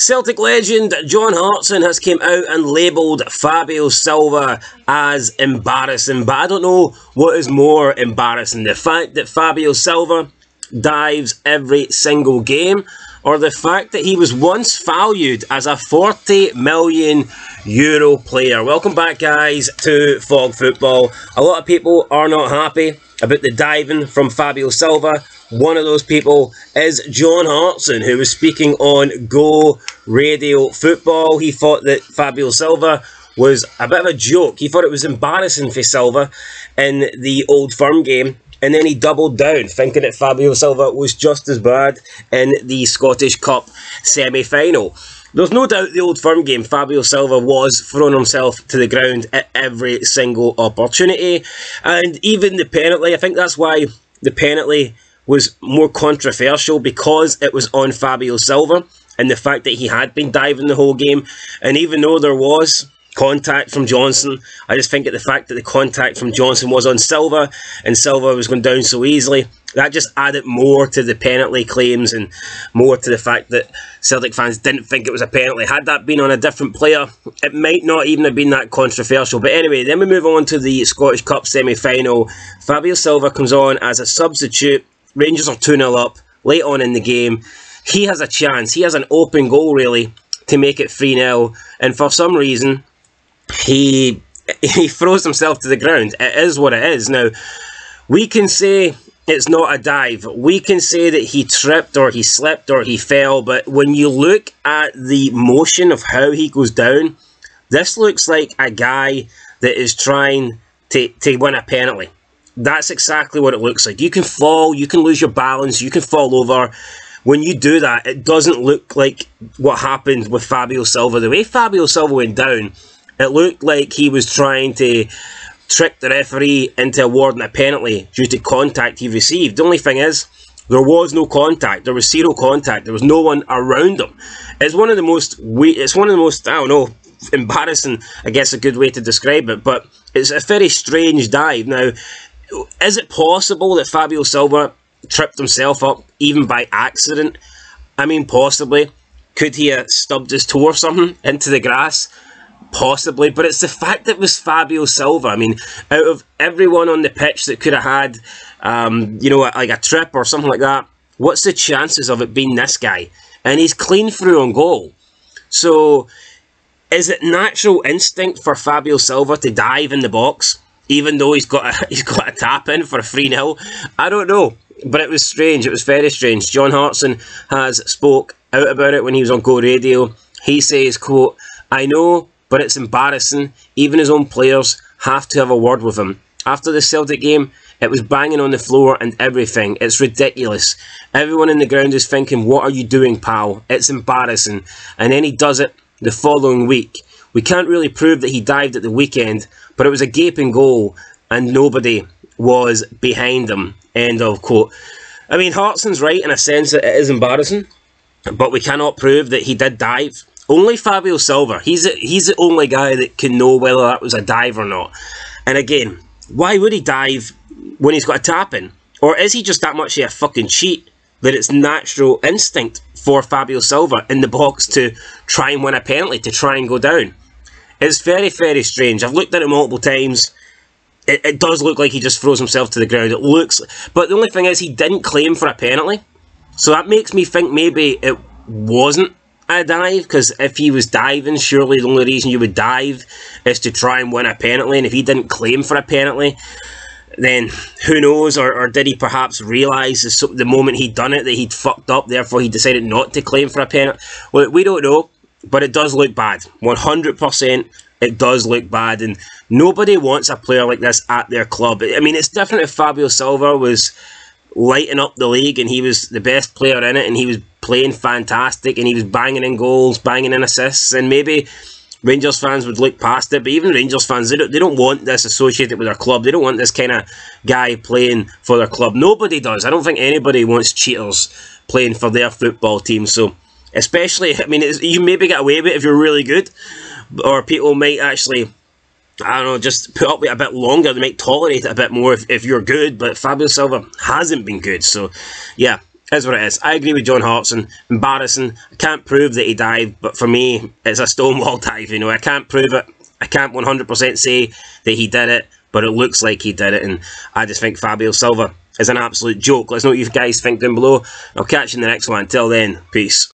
Celtic legend John Hartson has came out and labelled Fabio Silva as embarrassing, but I don't know what is more embarrassing, the fact that Fabio Silva dives every single game, or the fact that he was once valued as a €40 million player. Welcome back, guys, to Fog Football. A lot of people are not happy about the diving from Fabio Silva. One of those people is John Hartson, who was speaking on Go Radio Football. He thought that Fabio Silva was a bit of a joke. He thought it was embarrassing for Silva in the Old Firm game. And then he doubled down, thinking that Fabio Silva was just as bad in the Scottish Cup semi-final. There's no doubt the Old Firm game, Fabio Silva was throwing himself to the ground at every single opportunity. And even the penalty, I think that's why the penalty was more controversial, because it was on Fabio Silva and the fact that he had been diving the whole game. And even though there was contact from Johnson, I just think that the fact that the contact from Johnson was on Silva and Silva was going down so easily, that just added more to the penalty claims and more to the fact that Celtic fans didn't think it was a penalty. Had that been on a different player, it might not even have been that controversial. But anyway, then we move on to the Scottish Cup semi-final. Fabio Silva comes on as a substitute. Rangers are 2-0 up late on in the game. He has a chance. He has an open goal, really, to make it 3-0. And for some reason, he throws himself to the ground. It is what it is. Now, we can say it's not a dive. We can say that he tripped or he slipped or he fell. But when you look at the motion of how he goes down, this looks like a guy that is trying to win a penalty. That's exactly what it looks like. You can fall, you can lose your balance, you can fall over. When you do that, it doesn't look like what happened with Fabio Silva. The way Fabio Silva went down, it looked like he was trying to trick the referee into awarding a penalty due to contact he received. The only thing is, there was no contact. There was zero contact. There was no one around him. It's one of the most, I don't know, embarrassing, I guess a good way to describe it, but it's a very strange dive. Now, is it possible that Fabio Silva tripped himself up even by accident? I mean, possibly. Could he have stubbed his toe or something into the grass? Possibly. But it's the fact that it was Fabio Silva. I mean, out of everyone on the pitch that could have had, you know, like a trip or something like that, what's the chances of it being this guy? And he's clean through on goal. So, is it natural instinct for Fabio Silva to dive in the box, even though he's got a tap in for a 3-0? I don't know, but it was strange. It was very strange. John Hartson has spoke out about it when he was on Go Radio. He says, quote, "I know, but it's embarrassing. Even his own players have to have a word with him. After the Celtic game, it was banging on the floor and everything. It's ridiculous. Everyone in the ground is thinking, what are you doing, pal? It's embarrassing." And then he does it the following week. "We can't really prove that he dived at the weekend, but it was a gaping goal and nobody was behind him." End of quote. I mean, Hartson's right in a sense that it is embarrassing, but we cannot prove that he did dive. Only Fabio Silva, he's the only guy that can know whether that was a dive or not. And again, why would he dive when he's got a tap in? Or is he just that much of a fucking cheat that it's natural instinct for Fabio Silva in the box to try and win a penalty, to try and go down? It's very, very strange. I've looked at it multiple times. It does look like he just throws himself to the ground. It looks, but the only thing is he didn't claim for a penalty. So that makes me think maybe it wasn't a dive, because if he was diving, surely the only reason you would dive is to try and win a penalty. And if he didn't claim for a penalty, then who knows, or did he perhaps realise the moment he'd done it that he'd fucked up, therefore he decided not to claim for a penalty? Well, we don't know. But it does look bad. 100% it does look bad. And nobody wants a player like this at their club. I mean, it's different if Fabio Silva was lighting up the league and he was the best player in it and he was playing fantastic and he was banging in goals, banging in assists, and maybe Rangers fans would look past it. But even Rangers fans, they don't want this associated with their club. They don't want this kind of guy playing for their club. Nobody does. I don't think anybody wants cheaters playing for their football team. So, especially, I mean, you maybe get away with it if you're really good, or people might actually, I don't know, just put up with it a bit longer. They might tolerate it a bit more if you're good, but Fabio Silva hasn't been good. So, yeah, is what it is. I agree with John Hartson. Embarrassing. I can't prove that he dived, but for me, it's a stonewall dive, you know. I can't prove it. I can't 100% say that he did it, but it looks like he did it, and I just think Fabio Silva is an absolute joke. Let us know what you guys think down below. I'll catch you in the next one. Until then, peace.